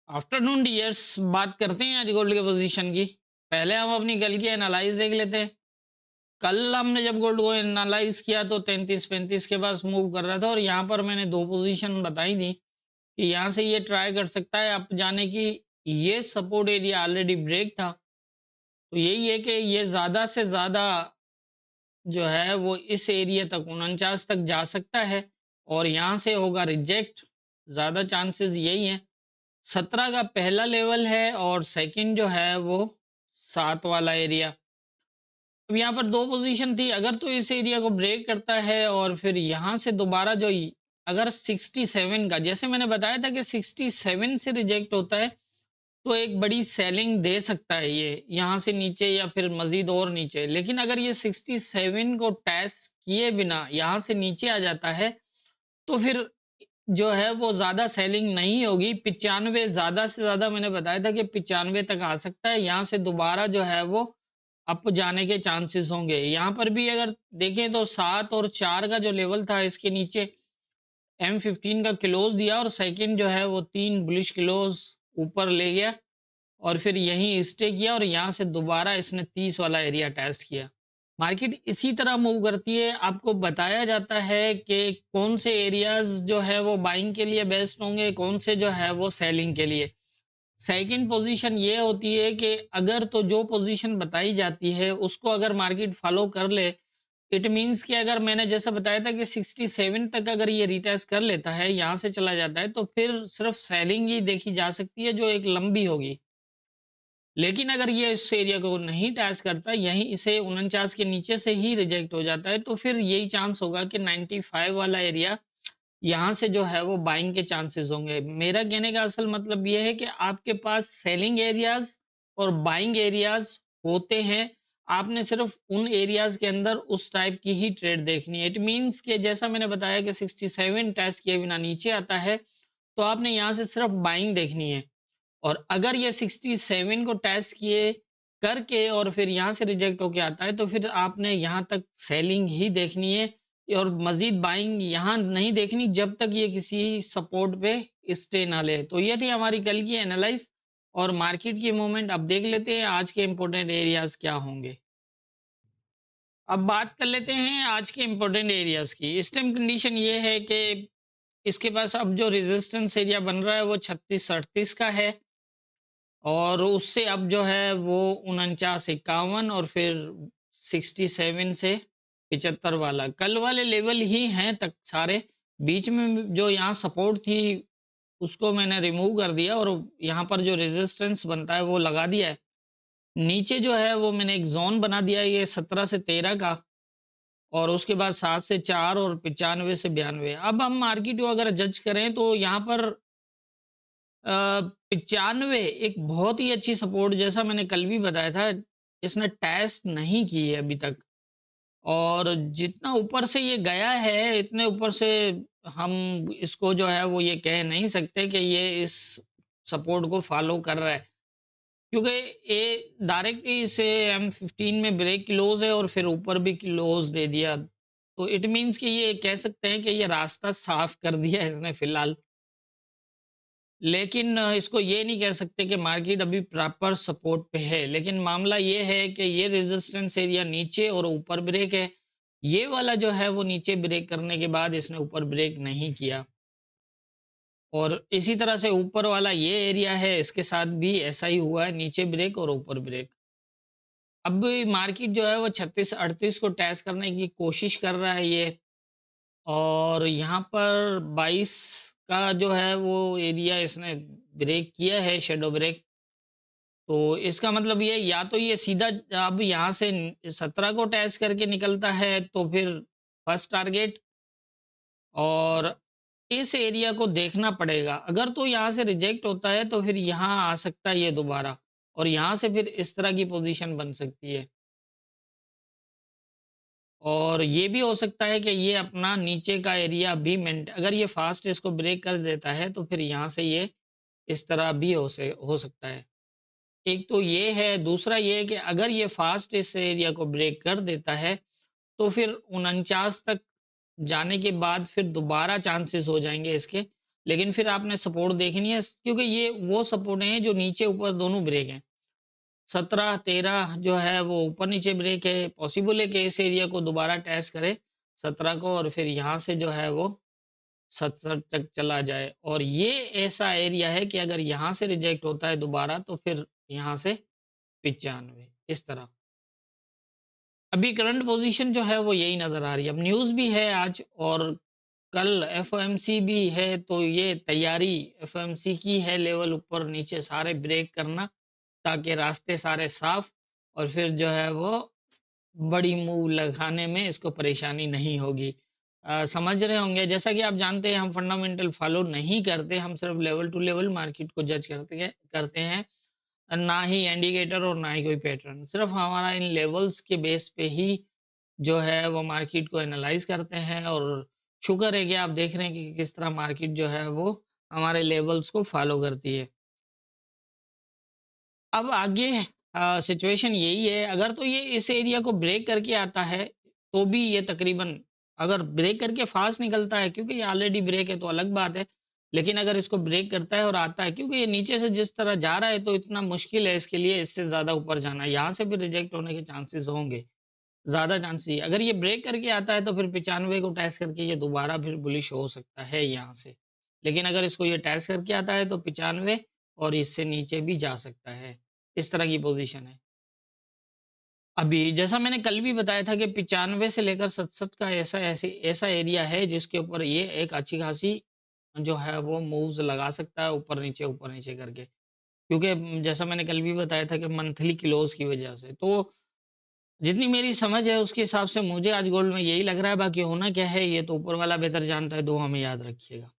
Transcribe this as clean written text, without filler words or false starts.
Afternoon dears, बात करते हैं आज गोल्ड के पोजीशन की। पहले हम अपनी कल की एनालाइज देख लेते हैं। कल हमने जब गोल्ड को एनालाइज किया तो 33-35 के पास मूव कर रहा था और यहाँ पर मैंने दो पोजीशन बताई थी कि यहाँ से ये ट्राई कर सकता है अप जाने की। ये सपोर्ट एरिया ऑलरेडी ब्रेक था, तो यही है कि ये ज्यादा से ज्यादा जो है वो इस एरिया तक 49 तक जा सकता है और यहाँ से होगा रिजेक्ट। ज्यादा चांसेस यही है। 17 का पहला लेवल है और सेकंड जो है वो 7 वाला एरिया। अब यहाँ पर दो पोजीशन थी, अगर तो इस एरिया को ब्रेक करता है और फिर यहाँ से दोबारा जो अगर 67 का, जैसे मैंने बताया था कि 67 से रिजेक्ट होता है तो एक बड़ी सेलिंग दे सकता है ये यहाँ से नीचे या फिर मजीद और नीचे। लेकिन अगर ये 67 को टेस्ट किए बिना यहाँ से नीचे आ जाता है तो फिर जो है वो ज्यादा सेलिंग नहीं होगी। 95 ज्यादा से ज्यादा मैंने बताया था कि 95 तक आ सकता है। यहाँ से दोबारा जो है वो अप जाने के चांसेस होंगे। यहाँ पर भी अगर देखें तो 7 और 4 का जो लेवल था इसके नीचे M15 का क्लोज दिया और सेकंड जो है वो 3 बुलिश क्लोज ऊपर ले गया और फिर यहीं स्टे किया और यहाँ से दोबारा इसने 30 वाला एरिया टेस्ट किया। मार्केट इसी तरह मूव करती है। आपको बताया जाता है कि कौन से एरियाज जो है वो बाइंग के लिए बेस्ट होंगे, कौन से जो है वो सेलिंग के लिए। सेकंड पोजीशन ये होती है कि अगर तो जो पोजीशन बताई जाती है उसको अगर मार्केट फॉलो कर ले, इट मींस कि अगर मैंने जैसा बताया था कि 67 तक अगर ये रिटेस्ट कर लेता है, यहाँ से चला जाता है, तो फिर सिर्फ सेलिंग ही देखी जा सकती है जो एक लंबी होगी। लेकिन अगर ये इस एरिया को नहीं टच करता, यहीं इसे 49 के नीचे से ही रिजेक्ट हो जाता है, तो फिर यही चांस होगा कि 95 वाला एरिया यहाँ से जो है वो बाइंग के चांसेस होंगे। मेरा कहने का असल मतलब ये है कि आपके पास सेलिंग एरियाज और बाइंग एरियाज होते हैं। आपने सिर्फ उन एरियाज के अंदर उस टाइप की ही ट्रेड देखनी है। इट मींस कि जैसा मैंने बताया कि 67 टेस्ट किए बिना नीचे आता है तो आपने यहाँ से सिर्फ बाइंग देखनी है। और अगर ये 67 को टेस्ट किए करके और फिर यहाँ से रिजेक्ट होके आता है तो फिर आपने यहाँ तक सेलिंग ही देखनी है और मजीद बाइंग यहाँ नहीं देखनी जब तक ये किसी सपोर्ट पे स्टे ना ले। तो ये थी हमारी कल की एनालाइज और मार्केट की मूवमेंट। अब देख लेते हैं आज के इंपॉर्टेंट एरियाज क्या होंगे। अब बात कर लेते हैं आज के इंपॉर्टेंट एरियाज की। इस टाइम कंडीशन ये है कि इसके पास अब जो रेजिस्टेंस एरिया बन रहा है वो 36-38 का है और उससे अब जो है वो 49-51 और फिर 67 से 75 वाला कल वाले लेवल ही हैं तक सारे। बीच में जो यहाँ सपोर्ट थी उसको मैंने रिमूव कर दिया और यहाँ पर जो रेजिस्टेंस बनता है वो लगा दिया है। नीचे जो है वो मैंने एक जोन बना दिया है, ये 17 से 13 का और उसके बाद 7 से 4 और 95 से 92। अब हम मार्केट को अगर जज करें तो यहाँ पर 95 एक बहुत ही अच्छी सपोर्ट, जैसा मैंने कल भी बताया था, इसने टेस्ट नहीं की है अभी तक। और जितना ऊपर से ये गया है इतने ऊपर से हम इसको जो है वो ये कह नहीं सकते कि ये इस सपोर्ट को फॉलो कर रहा है, क्योंकि ये डायरेक्ट ही इसे M15 में ब्रेक क्लोज है और फिर ऊपर भी क्लोज दे दिया। तो इट मीन्स कि ये कह सकते हैं कि ये रास्ता साफ कर दिया है इसने फिलहाल। लेकिन इसको ये नहीं कह सकते कि मार्केट अभी प्रॉपर सपोर्ट पे है। लेकिन मामला ये है कि ये रेजिस्टेंस एरिया नीचे और ऊपर ब्रेक है। ये वाला जो है वो नीचे ब्रेक करने के बाद इसने ऊपर ब्रेक नहीं किया और इसी तरह से ऊपर वाला ये एरिया है, इसके साथ भी ऐसा ही हुआ है, नीचे ब्रेक और ऊपर ब्रेक। अब मार्केट जो है वो 36-38 को टेस्ट करने की कोशिश कर रहा है ये, और यहाँ पर 22 का जो है वो एरिया इसने ब्रेक किया है, शेडो ब्रेक। तो इसका मतलब ये या तो ये सीधा अब यहाँ से 17 को टेस्ट करके निकलता है तो फिर फर्स्ट टारगेट, और इस एरिया को देखना पड़ेगा। अगर तो यहाँ से रिजेक्ट होता है तो फिर यहाँ आ सकता है ये दोबारा और यहाँ से फिर इस तरह की पोजीशन बन सकती है। और ये भी हो सकता है कि ये अपना नीचे का एरिया भी मेंटेन, अगर ये फास्ट इसको ब्रेक कर देता है तो फिर यहाँ से ये इस तरह भी हो सकता है। एक तो ये है, दूसरा ये है कि अगर ये फास्ट इस एरिया को ब्रेक कर देता है तो फिर 49 तक जाने के बाद फिर दोबारा चांसेस हो जाएंगे इसके। लेकिन फिर आपने सपोर्ट देखनी है, क्योंकि ये वो सपोर्ट हैं जो नीचे ऊपर दोनों ब्रेक हैं। 17-13 जो है वो ऊपर नीचे ब्रेक है, पॉसिबल है कि इस एरिया को दोबारा टेस्ट करे 17 को, और फिर यहाँ से जो है वो 67 तक चला जाए। और ये ऐसा एरिया है कि अगर यहाँ से रिजेक्ट होता है दोबारा तो फिर यहाँ से 95 इस तरह। अभी करंट पोजीशन जो है वो यही नजर आ रही है। अब न्यूज़ भी है आज और कल एफओएमसी भी है, तो ये तैयारी एफओएमसी की है, लेवल ऊपर नीचे सारे ब्रेक करना, ताकि रास्ते सारे साफ, और फिर जो है वो बड़ी मूव लगाने में इसको परेशानी नहीं होगी। समझ रहे होंगे, जैसा कि आप जानते हैं हम फंडामेंटल फॉलो नहीं करते, हम सिर्फ लेवल टू लेवल मार्केट को जज करते हैं, ना ही इंडिकेटर और ना ही कोई पैटर्न, सिर्फ हमारा इन लेवल्स के बेस पे ही जो है वो मार्केट को एनालाइज करते हैं। और शुक्र है कि आप देख रहे हैं कि किस तरह मार्केट जो है वो हमारे लेवल्स को फॉलो करती है। अब आगे सिचुएशन यही है, अगर तो ये इस एरिया को ब्रेक करके आता है तो भी ये तकरीबन, अगर ब्रेक करके फास्ट निकलता है, क्योंकि ये ऑलरेडी ब्रेक है तो अलग बात है, लेकिन अगर इसको ब्रेक करता है और आता है, क्योंकि ये नीचे से जिस तरह जा रहा है तो इतना मुश्किल है इसके लिए इससे ज्यादा ऊपर जाना, यहाँ से भी रिजेक्ट होने के चांसेस होंगे, ज्यादा चांसेस ही। अगर ये ब्रेक करके आता है तो फिर 95 को टेस्ट करके ये दोबारा फिर बुलिश हो सकता है यहाँ से, लेकिन अगर इसको ये टेस्ट करके आता है तो 95 और इससे नीचे भी जा सकता है, इस तरह की पोजीशन है। अभी जैसा मैंने कल भी बताया था कि 95 से लेकर 67 का ऐसा एरिया है जिसके ऊपर ये एक अच्छी खासी जो है वो मूव्स लगा सकता है, ऊपर नीचे करके, क्योंकि जैसा मैंने कल भी बताया था कि मंथली क्लोज की वजह से। तो जितनी मेरी समझ है उसके हिसाब से मुझे आज गोल्ड में यही लग रहा है, बाकी होना क्या है ये तो ऊपर वाला बेहतर जानता है, दुआ में याद रखिएगा।